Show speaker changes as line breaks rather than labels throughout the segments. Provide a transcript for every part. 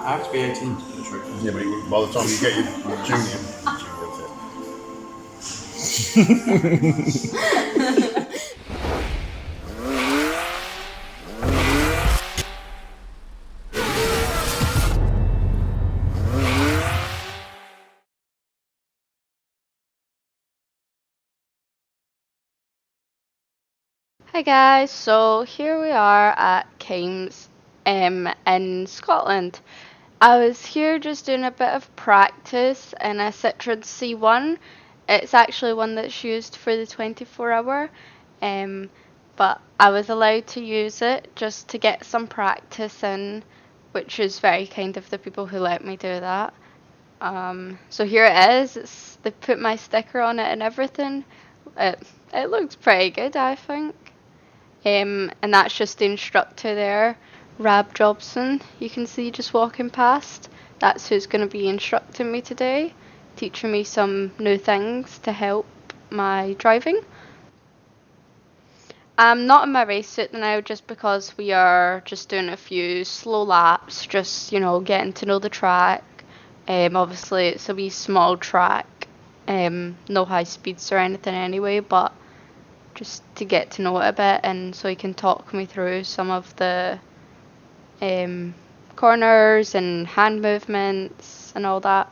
I have to be 18 to do the trick.
Yeah, but by the time you get your junior.
Hi guys, so here we are at Kames in Scotland. I was here just doing a bit of practice in a Citroen C1. It's actually one that's used for the 24-hour, but I was allowed to use it just to get some practice in, which is very kind of the people who let me do that. So here it is. They put my sticker on it and everything. It looks pretty good, I think. And that's just the instructor there, Rab Jobson, you can see just walking past. That's who's going to be instructing me today, teaching me some new things to help my driving. I'm not in my race suit now just because we are just doing a few slow laps, just, getting to know the track. Obviously it's a wee small track, no high speeds or anything anyway, but just to get to know it a bit, and so he can talk me through some of the corners and hand movements and all that.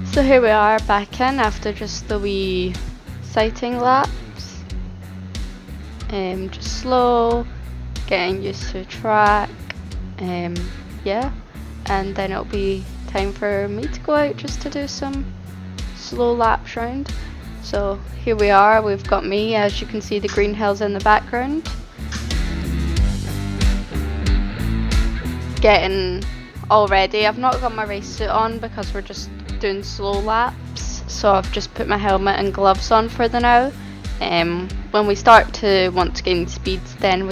So here we are back in after just the wee sighting laps. Just slow, getting used to the track. Yeah, and then it'll be time for me to go out just to do some slow laps round. So here we are, we've got me, as you can see the green hills in the background. Getting all ready. I've not got my race suit on because we're just doing slow laps, so I've just put my helmet and gloves on for the now. When we start to want to gain speeds, then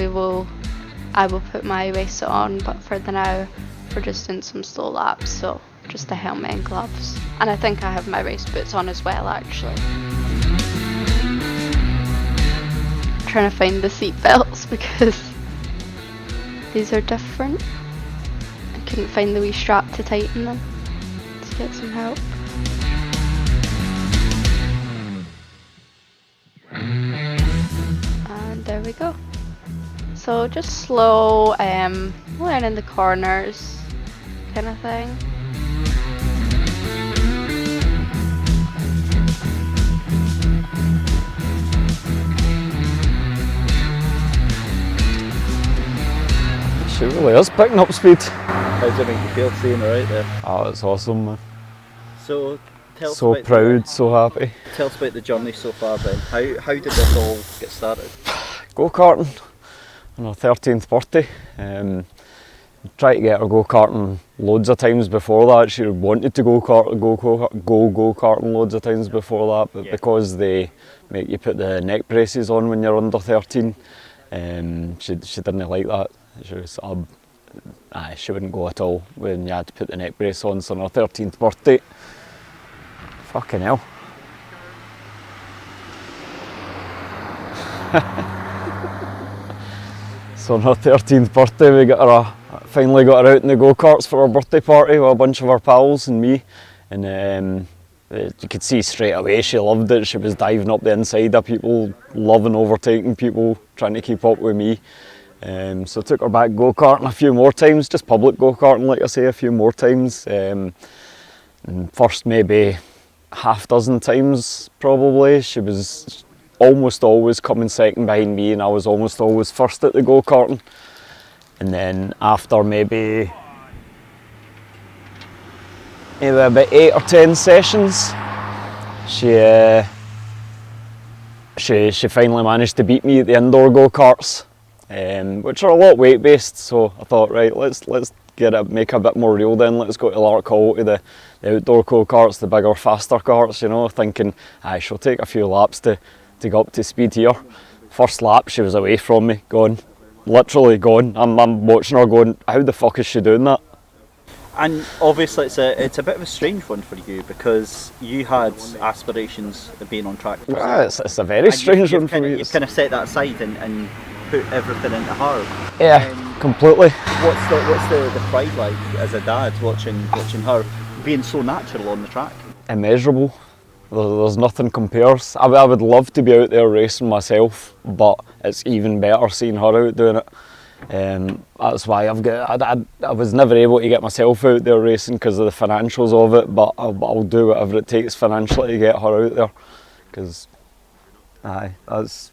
I will put my race suit on, but for the now we're just doing some slow laps, so just the helmet and gloves. And I think I have my race boots on as well actually. I'm trying to find the seat belts because these are different. I couldn't find the wee strap to tighten them. Get some help. And there we go. So just slow, learning the corners kind of thing.
She really is picking up speed.
How do you think you feel seeing her out there?
Oh, it's awesome, man.
So tell us
So
about
proud, so happy.
Tell us about the journey so far then. How did this all get started?
Go-karting on her 13th birthday. Tried to get her go-karting loads of times before that. She wanted to go-karting loads of times before that, but because they make you put the neck braces on when you're under 13, she didn't like that. She was she wouldn't go at all when you had to put the neck brace on. So on her 13th birthday, fucking hell. So on her 13th birthday we finally got her out in the go-karts for her birthday party with a bunch of her pals and me, and you could see straight away she loved it. She was diving up the inside of people, loving overtaking people, trying to keep up with me. So I took her back go-karting a few more times, just public go-karting like I say, a few more times. And first maybe half dozen times probably, she was almost always coming second behind me and I was almost always first at the go-karting. And then after maybe about 8 or 10 sessions, she finally managed to beat me at the indoor go-karts. Which are a lot weight based, so I thought, right, let's make a bit more real then. Let's go to Larkhall to the outdoor go-karts, the bigger, faster karts, thinking she'll take a few laps to go up to speed here. First lap she was away from me, going, literally gone. I'm watching her going, how the fuck is she doing that?
And obviously it's a bit of a strange one for you, because you had aspirations of being on track.
It's a very strange one for me.
You've kind of set that aside and put everything into her.
Yeah, completely.
What's the pride like as a dad watching her being so natural on the track?
Immeasurable. There's nothing compares. I would love to be out there racing myself, but it's even better seeing her out doing it. That's why I was never able to get myself out there racing because of the financials of it, but I'll do whatever it takes financially to get her out there, because that's,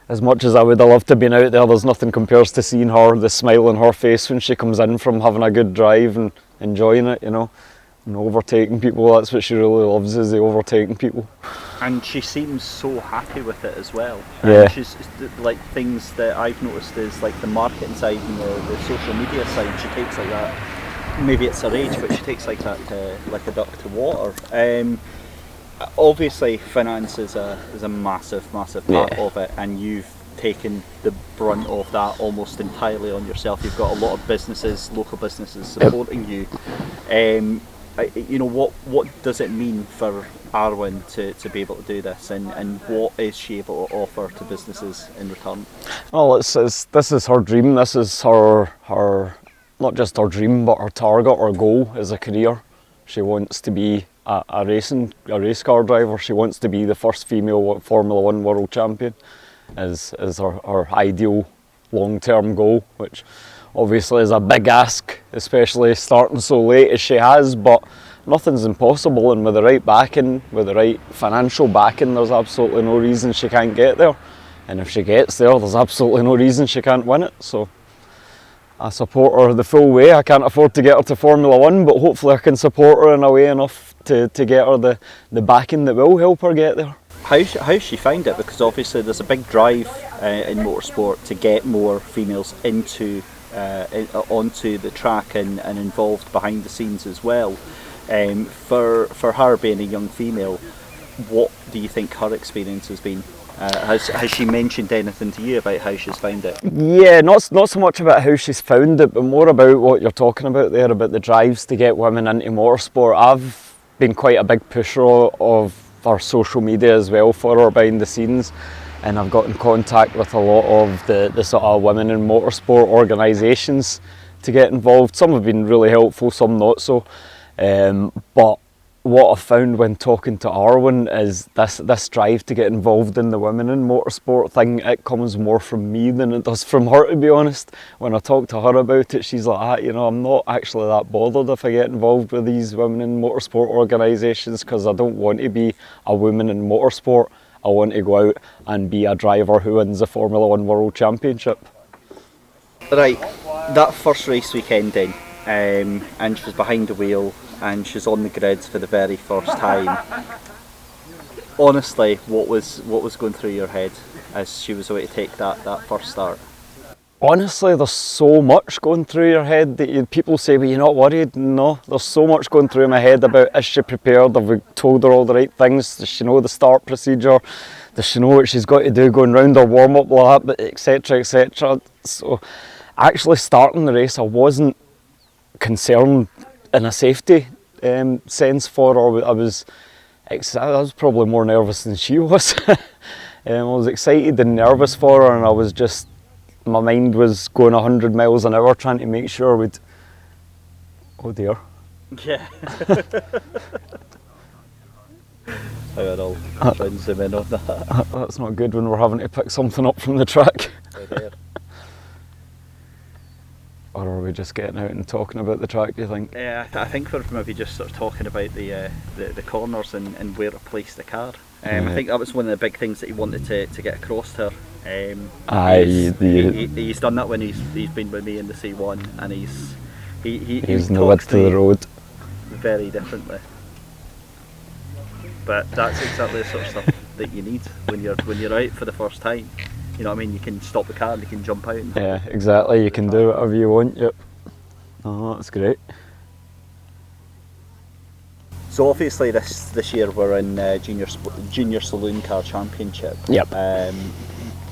as much as I would have loved to have been out there, there's nothing compares to seeing her, the smile on her face when she comes in from having a good drive and enjoying it, you know, and overtaking people. That's what she really loves, is the overtaking people.
And she seems so happy with it as well.
Yeah.
She's like, things that I've noticed is like the marketing side and the social media side. She takes like that. Maybe it's her age, but she takes like that like a duck to water. Obviously, finance is a massive part of it, and you've taken the brunt of that almost entirely on yourself. You've got a lot of businesses, local businesses supporting you. You know, what does it mean for Arwen to be able to do this, and what is she able to offer to businesses in return? Well,
this is her dream. This is her not just her dream, but her target, her goal as a career. She wants to be a race car driver. She wants to be the first female Formula 1 world champion, is her ideal long-term goal, which obviously is a big ask, especially starting so late as she has, but nothing's impossible, and with the right backing, with the right financial backing, there's absolutely no reason she can't get there. And if she gets there, there's absolutely no reason she can't win it. So I support her the full way. I can't afford to get her to Formula 1, but hopefully I can support her in a way enough to get her the backing that will help her get there.
How's she found it? Because obviously there's a big drive in motorsport to get more females into onto the track and involved behind the scenes as well. For her being a young female, what do you think her experience has been? Has she mentioned anything to you about how she's found it?
Yeah, not so much about how she's found it, but more about what you're talking about there, about the drives to get women into motorsport. I've been quite a big pusher of our social media as well for her behind the scenes, and I've got in contact with a lot of the sort of women in motorsport organisations to get involved. Some have been really helpful, some not so. But what I've found when talking to Arwen is this drive to get involved in the women in motorsport thing, it comes more from me than it does from her, to be honest. When I talk to her about it, she's like, you know, I'm not actually that bothered if I get involved with these women in motorsport organisations, because I don't want to be a woman in motorsport. I want to go out and be a driver who wins the Formula 1 World Championship.
Right, that first race weekend then, and she was behind the wheel and she's on the grids for the very first time. Honestly, what was going through your head as she was about to take that first start?
Honestly, there's so much going through your head that people say, well, you're not worried. No, there's so much going through my head about, is she prepared? Have we told her all the right things? Does she know the start procedure? Does she know what she's got to do going round her warm-up lap, etc, etc. So actually starting the race, I wasn't concerned in a safety sense for her. I was probably more nervous than she was. I was excited and nervous for her, and I was just, my mind was going 100 miles an hour trying to make sure we'd... Oh dear.
Yeah. I'll try and zoom in on that.
That's not good when we're having to pick something up from the track.
Oh dear.
Or are we just getting out and talking about the track, do you think?
Yeah, I think we're maybe just sort of talking about the corners and where to place the car. I think that was one of the big things that he wanted to get across to her. He's done that when he's been with me in the C1, and he's
in the width of the road
very differently. But that's exactly the sort of stuff that you need when you're out for the first time. You know what I mean? You can stop the car and you can jump out.
Yeah, exactly. You can do whatever you want. Yep. Oh, that's great.
So obviously this year we're in Junior Saloon Car Championship.
Yep.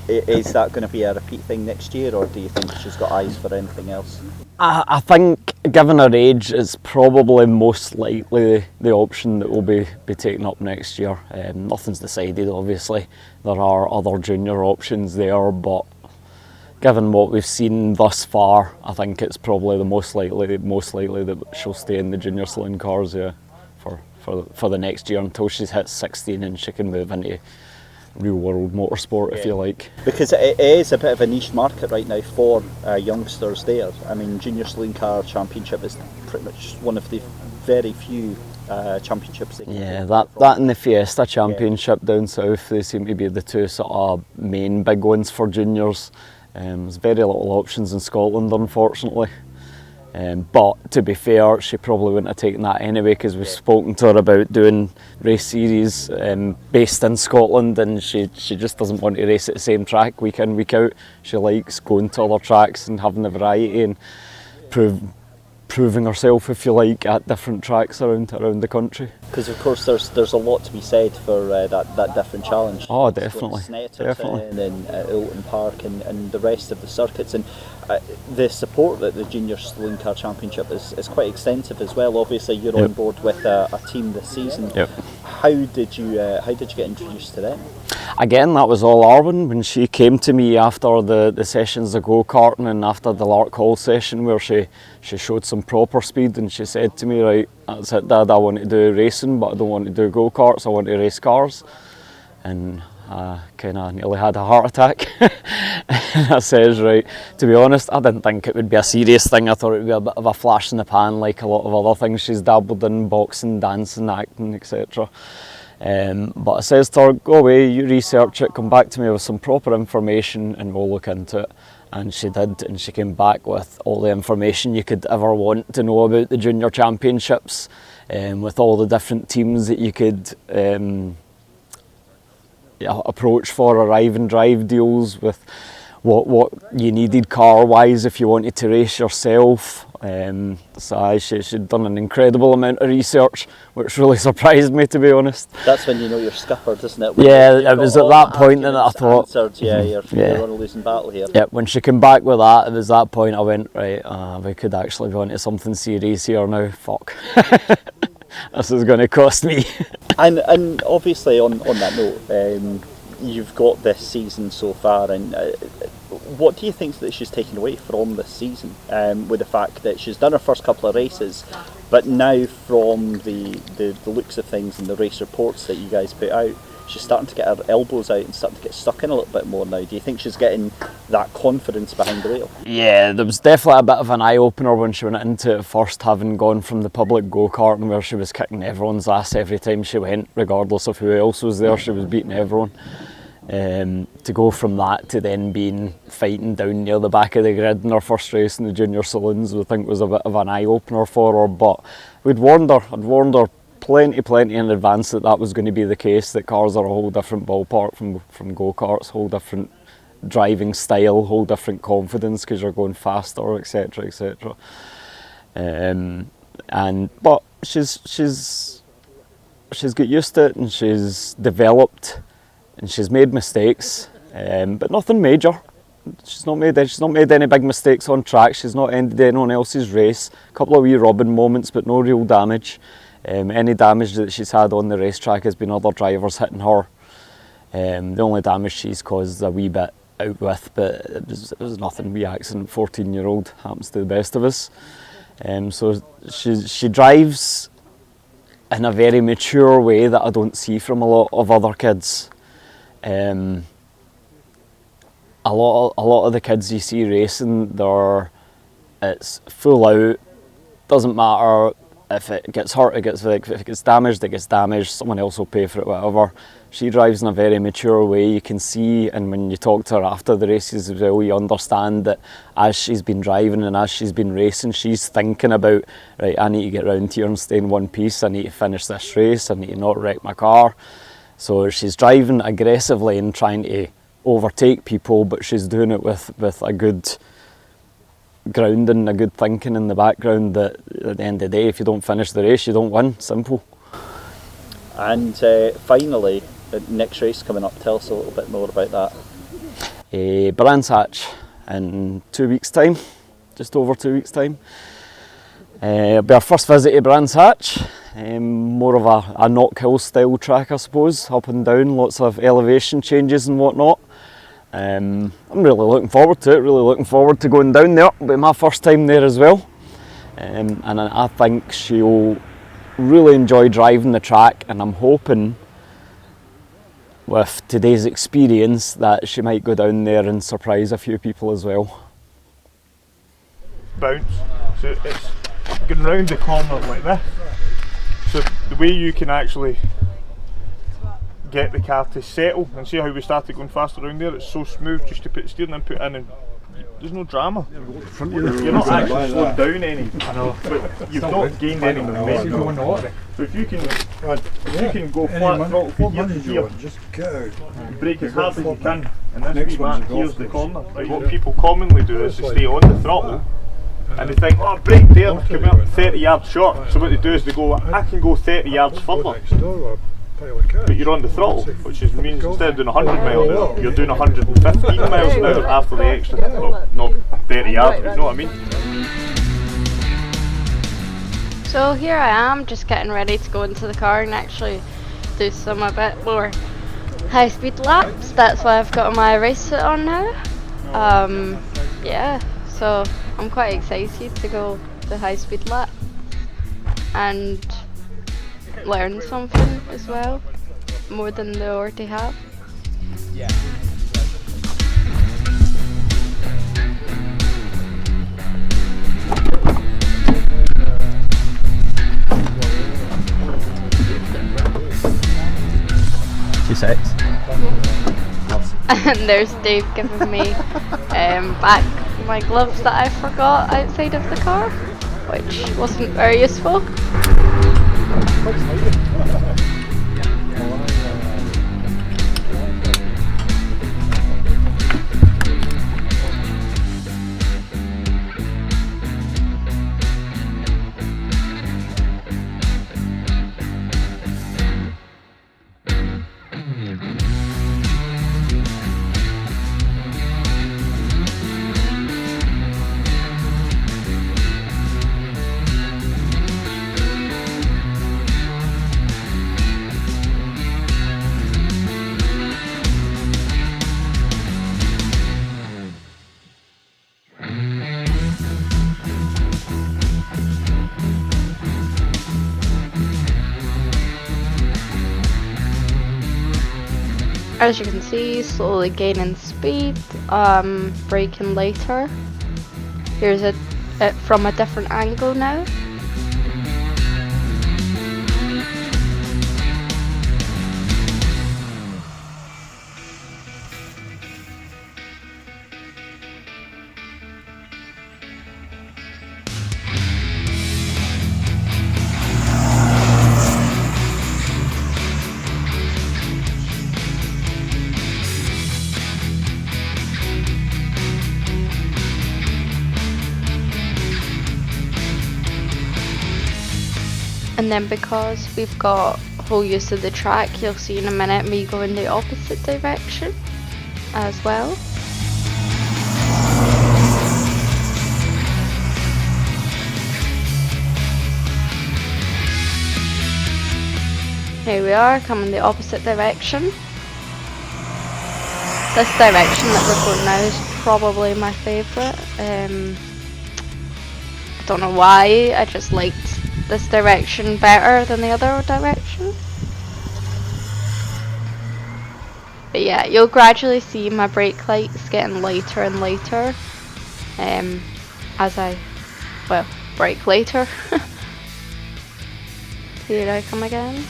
Is that going to be a repeat thing next year, or do you think she's got eyes for anything else?
I think, given her age, it's probably most likely the option that will be taken up next year. Nothing's decided, obviously. There are other junior options there, but given what we've seen thus far, I think it's probably the most likely that she'll stay in the junior saloon cars, yeah, for the next year until she's hit 16 and she can move into real world motorsport, if you like.
Because it is a bit of a niche market right now for youngsters there. I mean, Junior Saloon Car Championship is pretty much one of the very few championships.
Yeah, that and the Fiesta Championship down south, they seem to be the two sort of main big ones for juniors. There's very little options in Scotland, unfortunately. But to be fair, she probably wouldn't have taken that anyway, because we've spoken to her about doing race series based in Scotland, and she just doesn't want to race at the same track week in, week out. She likes going to other tracks and having the variety and proving herself, if you like, at different tracks around the country.
Because of course there's a lot to be said for that different challenge.
Oh, definitely.
Definitely. And then Oulton Park and the rest of the circuits, and the support that the Junior Saloon Car Championship is quite extensive as well. Obviously, you're on board with a team this season.
Yep.
How did you get introduced to them?
Again, that was all Arwen. When she came to me after the sessions of go-karting and after the Lark Hall session where she showed some proper speed, and she said to me, right, that's it Dad, I want to do racing but I don't want to do go-karts, I want to race cars. And I kind of nearly had a heart attack. I says, right, to be honest, I didn't think it would be a serious thing. I thought it would be a bit of a flash in the pan like a lot of other things she's dabbled in, boxing, dancing, acting, etc. But I says to her, go away, you research it, come back to me with some proper information and we'll look into it. And she did, and she came back with all the information you could ever want to know about the junior championships, with all the different teams that you could approach for arrive and drive deals, with what you needed car wise if you wanted to race yourself. So she'd done an incredible amount of research, which really surprised me, to be honest.
That's when you know you're scuppered, isn't it?
Yeah, it was at that point that I thought,
answered, you're on a losing battle here.
Yeah, when she came back with that, it was that point I went, right, we could actually go into something serious here now, fuck. This is going to cost me.
And obviously on that note, you've got this season so far, and what do you think that she's taken away from this season, with the fact that she's done her first couple of races, but now from the looks of things and the race reports that you guys put out, she's starting to get her elbows out and starting to get stuck in a little bit more now. Do you think she's getting that confidence behind the wheel? Yeah, there was definitely a bit of an eye-opener when she went into it first, having gone from the public go-karting where she was kicking everyone's ass every time she went, regardless of who else was there, she was beating everyone. To go from that to then fighting down near the back of the grid in her first race in the junior saloons, I think was a bit of an eye-opener for her. But I'd warned her plenty in advance that was going to be the case, that cars are a whole different ballpark from go-karts, whole different driving style, whole different confidence because you're going faster, etc, etc. But she's got used to it, and she's developed, and she's made mistakes, but nothing major. She's not made any big mistakes on track. She's not ended anyone else's race. A couple of wee rubbing moments, but no real damage. Any damage that she's had on the racetrack has been other drivers hitting her. The only damage she's caused a wee bit out with, but it was nothing. Wee accident, 14-year-old, happens to the best of us. So she drives in a very mature way that I don't see from a lot of other kids. A lot of the kids you see racing, it's full out, doesn't matter if it gets hurt, if it gets damaged, someone else will pay for it, whatever. She drives in a very mature way, you can see, and when you talk to her after the races as well, you understand that as she's been driving and as she's been racing, she's thinking about, right, I need to get round here and stay in one piece, I need to finish this race, I need to not wreck my car. So she's driving aggressively and trying to overtake people, but she's doing it with a good grounding, a good thinking in the background, that at the end of the day, if you don't finish the race, you don't win. Simple. And finally, the next race coming up, tell us a little bit more about that.
Brands Hatch in 2 weeks' time, just over 2 weeks' time. It'll be our first visit to Brands Hatch, more of a knock hill style track I suppose, up and down, lots of elevation changes and whatnot. I'm really looking forward to it, really looking forward to going down there. It'll be my first time there as well, and I think she'll really enjoy driving the track, and I'm hoping with today's experience that she might go down there and surprise a few people as well.
Bounce, so it's going round the corner like this, so the way you can actually get the car to settle, and see how we started going faster around there, it's so smooth just to put steering input in and there's no drama. You're not actually slowing down any, but you've not gained any momentum. So if you can go flat throttle forward here, brake as hard as you can, and this wee mark here's the corner. Right, what people commonly do is they stay on the throttle and they think, oh, brake there, come up 30 yards short. So what they do is they go, I can go 30 yards further. But you're on the throttle, which means instead of doing 100 miles an hour, you're doing 115 miles an hour after the extra, well, not 30 yards, but you know what I mean?
So here I am, just getting ready to go into the car and actually do some a bit more high speed laps. That's why I've got my race suit on now. Yeah, so I'm quite excited to go the high speed lap and learn something as well, more than they already have.
Yeah.
And there's Dave giving me back my gloves that I forgot outside of the car, which wasn't very useful. As you can see, slowly gaining speed, braking later. Here's it from a different angle now. And then because we've got full use of the track, you'll see in a minute me go in the opposite direction as well. Here we are, coming the opposite direction. This direction that we're going now is probably my favourite. I don't know why, I just liked this direction better than the other direction. But yeah, you'll gradually see my brake lights getting lighter and lighter as I, well, brake later. Here I come again.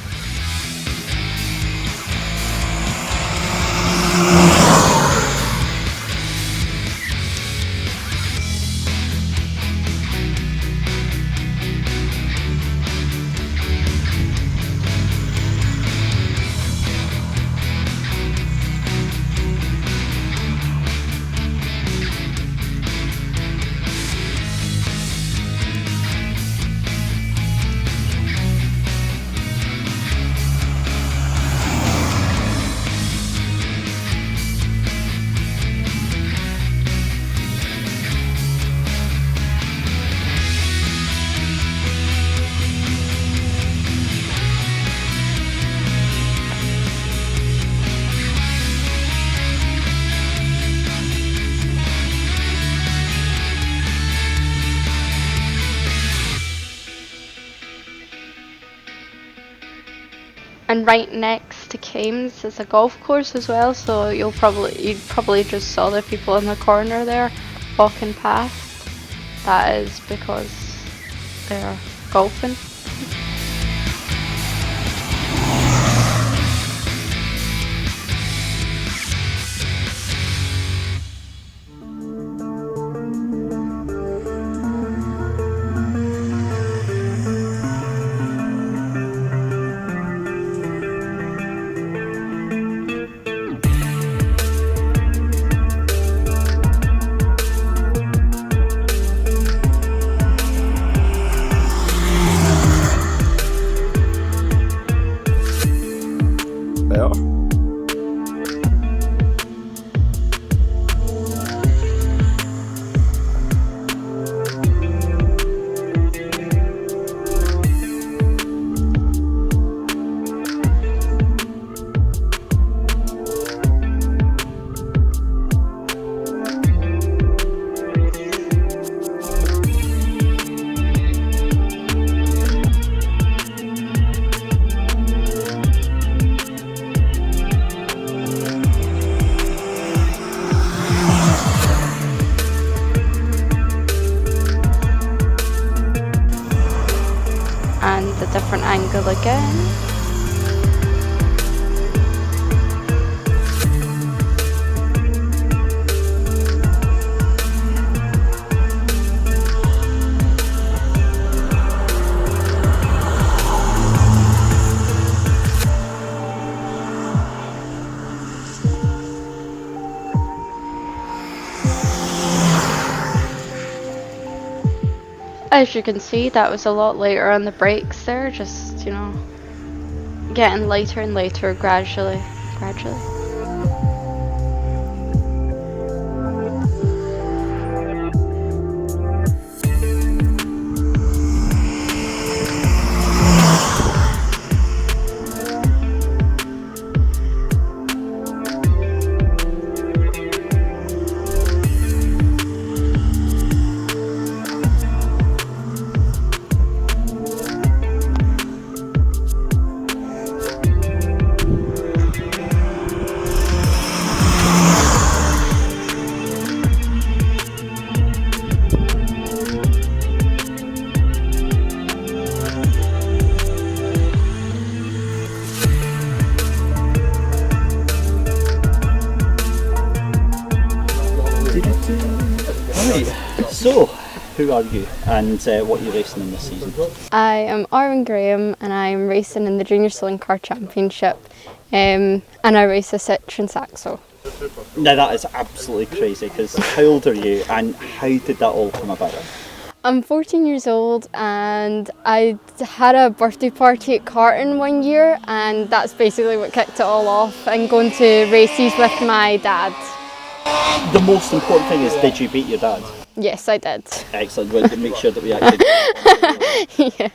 and right next to Kames is a golf course as well, so you probably just saw the people in the corner there walking past. That is because they're golfing. And the different angle again. As you can see, that was a lot later on the brakes there, just, you know, getting lighter and lighter gradually.
So, who are you and what are you racing in this season?
I am Arwen Graham and I'm racing in the Junior Saloon Car Championship, and I race a Citroen Saxo.
Now that is absolutely crazy, because how old are you and how did that all come about?
I'm 14 years old and I had a birthday party at Carton one year, and that's basically what kicked it all off, and going to races with my dad.
The most important thing is, did you beat your dad?
Yes, I did.
Excellent. We'll make sure that we actually...
Yeah.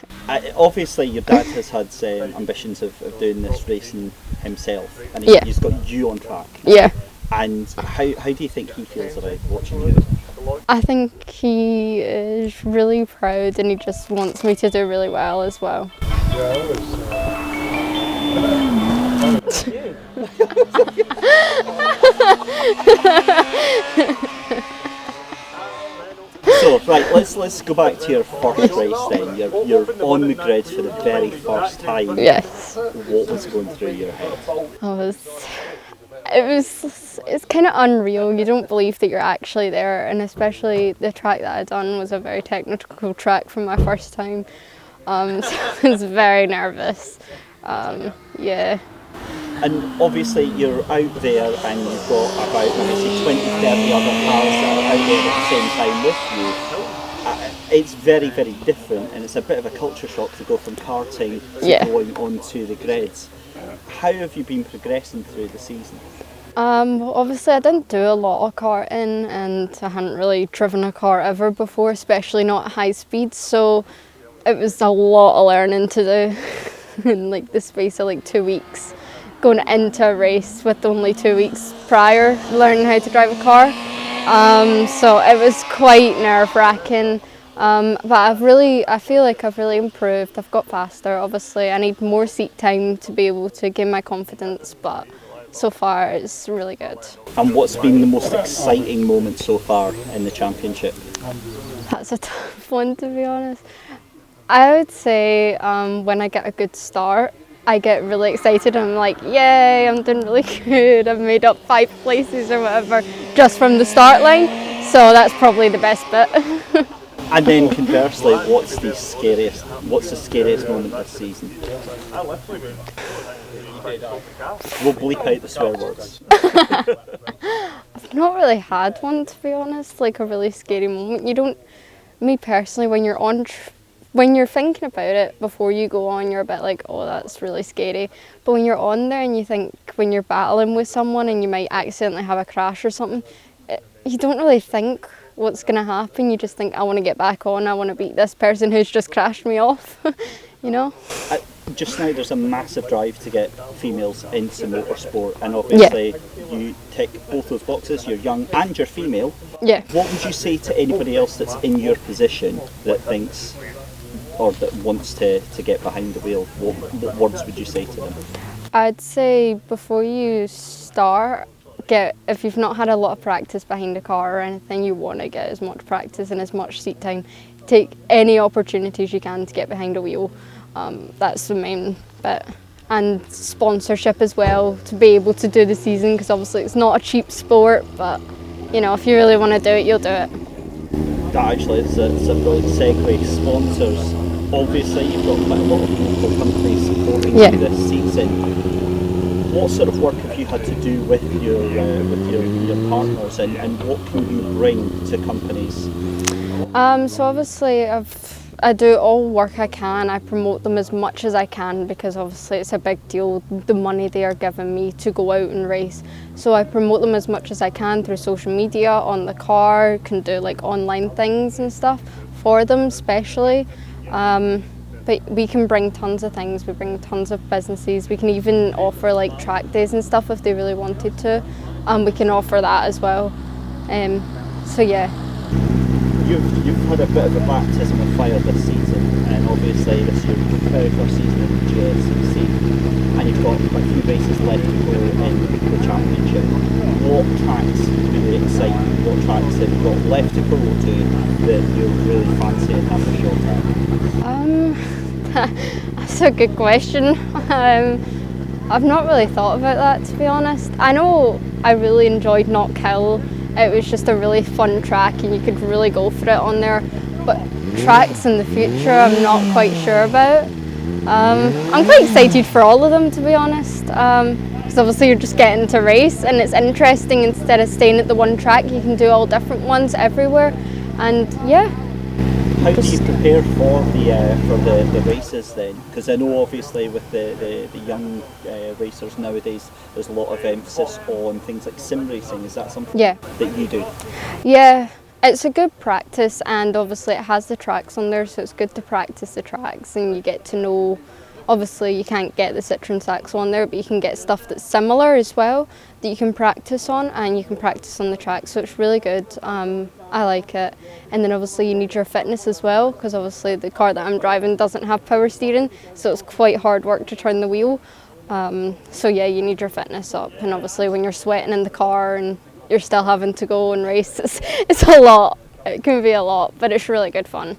Obviously, your dad has had ambitions of doing this racing himself, and he's got you on track.
Yeah.
And how do you think he feels about watching you?
I think he is really proud and he just wants me to do really well as well.
So, right, let's go back to your first race then. You're on the grid for the very first time.
Yes.
What was going through your head?
It's kind of unreal. You don't believe that you're actually there, and especially the track that I'd done was a very technical track for my first time. So I was very nervous. Yeah.
And obviously you're out there and you've got about maybe 20, 30 other cars that are out there at the same time with you. It's very, very different, and it's a bit of a culture shock to go from karting to going onto the grids. How have you been progressing through the season?
Well, obviously I didn't do a lot of karting, and I hadn't really driven a car ever before, especially not at high speeds, so it was a lot of learning to do in like the space of like 2 weeks. Going into a race with only 2 weeks prior learning how to drive a car. So it was quite nerve-wracking. But I feel like I've really improved. I've got faster. Obviously, I need more seat time to be able to gain my confidence, but so far it's really good.
And what's been the most exciting moment so far in the championship?
That's a tough one, to be honest. I would say when I get a good start, I get really excited. I'm like, yay, I'm doing really good. I've made up 5 places or whatever just from the start line. So that's probably the best bit.
And then conversely, what's the scariest moment this season? We'll bleep out the swear words.
I've not really had one, to be honest, like a really scary moment. You don't, me personally, when you're thinking about it before you go on, you're a bit like, oh, that's really scary. But when you're on there and you think, when you're battling with someone and you might accidentally have a crash or something, you don't really think what's going to happen. You just think, I want to get back on, I want to beat this person who's just crashed me off, you know?
Just now there's a massive drive to get females into motorsport, and obviously you tick both those boxes, you're young and you're female.
Yeah.
What would you say to anybody else that's in your position that thinks or that wants to get behind the wheel? What words would you say to them?
I'd say before you start, if you've not had a lot of practice behind a car or anything, you want to get as much practice and as much seat time. Take any opportunities you can to get behind a wheel. That's the main bit. And sponsorship as well, to be able to do the season, because obviously it's not a cheap sport, but you know, if you really want to do it, you'll do it.
That actually is a brilliant segue. Sponsors, obviously you've got quite a lot of local companies supporting you this season. What sort of work have you had to do with your partners, and what can you bring to companies?
So obviously I do all work I can. I promote them as much as I can, because obviously it's a big deal, the money they are giving me to go out and race. So I promote them as much as I can through social media, on the car, can do like online things and stuff for them especially. But we can bring tons of things, we bring tons of businesses, we can even offer like track days and stuff if they really wanted to. We can offer that as well. So yeah.
You've had a bit of a baptism of fire this season, and obviously this is your very first season in the JSCC, and you've got quite a few races left to go in the championship. What tracks really excite you? What tracks have you got left to go to that you're really fancy and have a shot at?
That's a good question. I've not really thought about that, to be honest. I know I really enjoyed Knock Hill. It was just a really fun track and you could really go for it on there. But tracks in the future I'm not quite sure about. I'm quite excited for all of them, to be honest. Because obviously you're just getting to race and it's interesting. Instead of staying at the one track, you can do all different ones everywhere. And yeah.
How do you prepare for the races then? Because I know obviously with the young racers nowadays, there's a lot of emphasis on things like sim racing. Is that something that you do?
Yeah, it's a good practice, and obviously it has the tracks on there, so it's good to practice the tracks and you get to know. Obviously you can't get the Citroen Saxo on there, but you can get stuff that's similar as well that you can practice on, and you can practice on the track, so it's really good. I like it. And then obviously you need your fitness as well, because obviously the car that I'm driving doesn't have power steering, so it's quite hard work to turn the wheel. So yeah, you need your fitness up, and obviously when you're sweating in the car and you're still having to go and race, it's a lot. It can be a lot, but it's really good fun.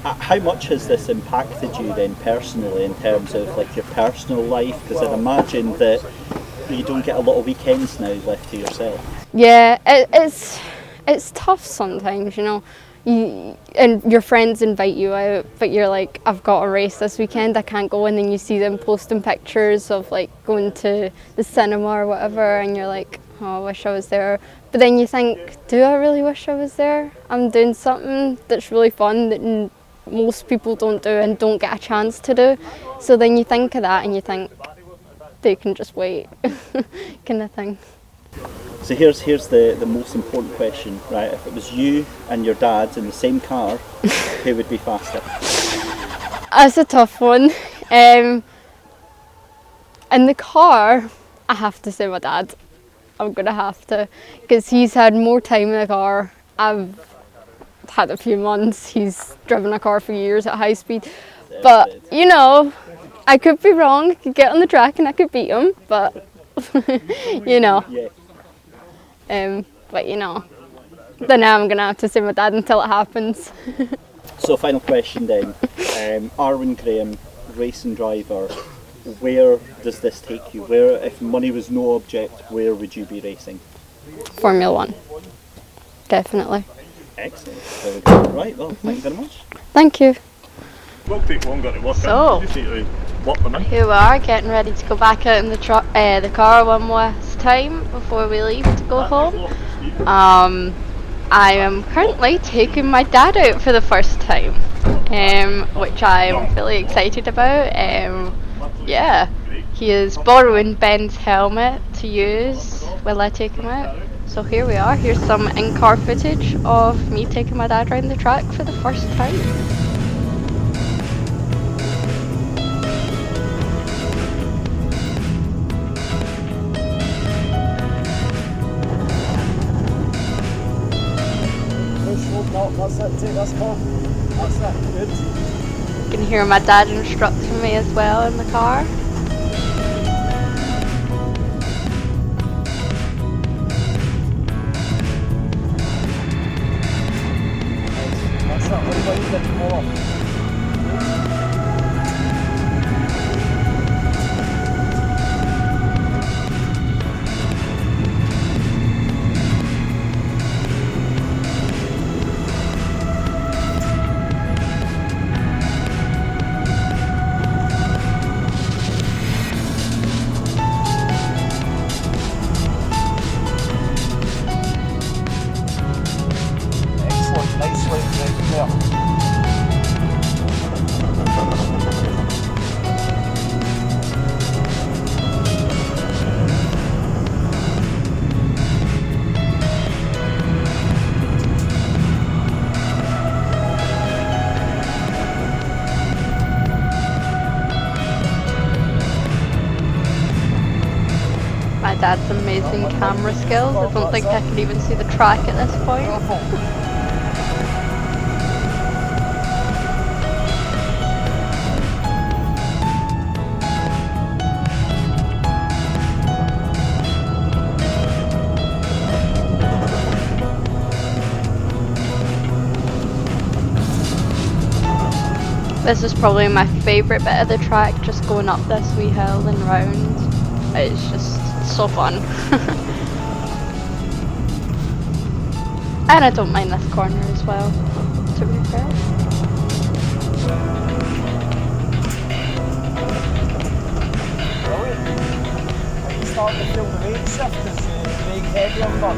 How much has this impacted you then personally in terms of like your personal life? Because I'd imagine that you don't get a lot of weekends now left to yourself.
Yeah, it's tough sometimes, you know. And your friends invite you out, but you're like, I've got a race this weekend, I can't go. And then you see them posting pictures of like going to the cinema or whatever, and you're like, oh, I wish I was there. But then you think, do I really wish I was there? I'm doing something that's really fun that most people don't do and don't get a chance to do. So then you think of that and you think, they can just wait, kind of thing.
So here's the most important question, right? If it was you and your dad in the same car, who would be faster?
That's a tough one. In the car, I have to say my dad. I'm gonna have to, because he's had more time in the car. I've
had a few months. He's driven a car for years at high speed. But, you know, I could be wrong. I could get on the track and I could beat him, but, you know. But, you know, then I'm going to have to see my dad until it happens.
So final question then, Arwen Graham, racing driver, where does this take you? Where, if money was no object, where would you be racing?
Formula One, definitely.
Excellent, very good. Right, well, thank you very much.
Thank you.
Won't take longer to work
So,
in. You just need to work them in.
Here we are, getting ready to go back out in the car one last time before we leave to go home. I am currently taking my dad out for the first time, which I am really excited about. Yeah, he is borrowing Ben's helmet to use while I take him out. So here we are, here's some in-car footage of me taking my dad around the track for the first time.
That's it, take this car. That's it, good.
You can hear my dad instructing me as well in the car.
That's it, what you did, more on.
My dad's amazing camera skills. I don't think I can even see the track at this point. This is probably my favourite bit of the track, just going up this wee hill and round. It's just so fun. And I don't mind this corner as well, to be fair.
Brilliant. Are you starting to feel the weight shift as you make headroom on?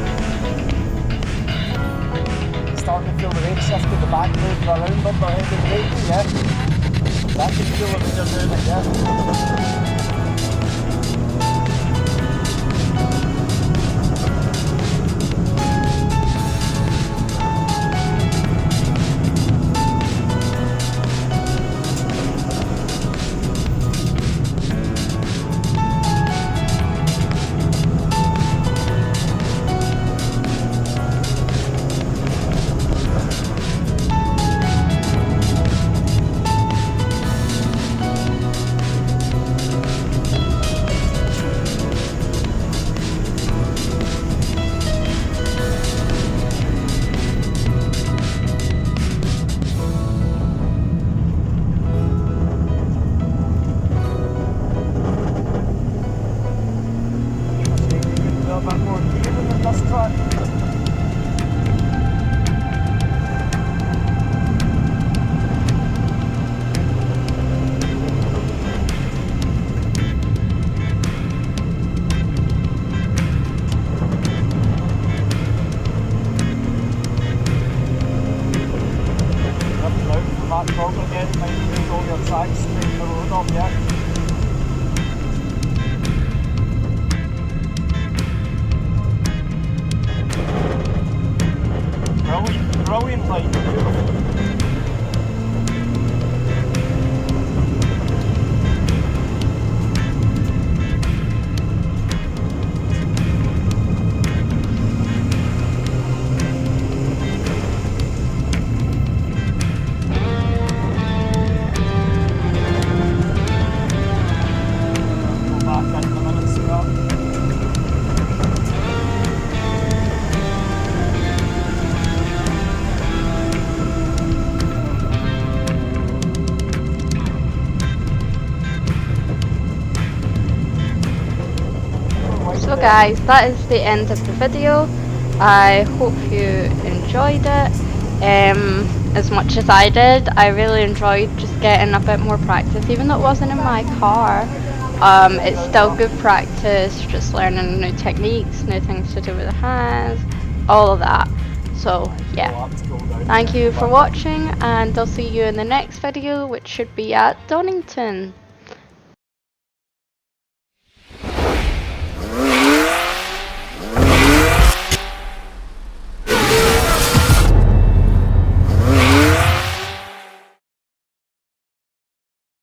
Starting to feel the weight shift in the back moving around under heavy braking, yeah? That can feel it when you're doing it, yeah? Brilliant light, beautiful.
guys, that is the end of the video. I hope you enjoyed it as much as I did. I really enjoyed just getting a bit more practice, even though it wasn't in my car. It's still good practice, just learning new techniques, new things to do with the hands, all of that. So yeah, thank you for watching, and I'll see you in the next video, which should be at Donington.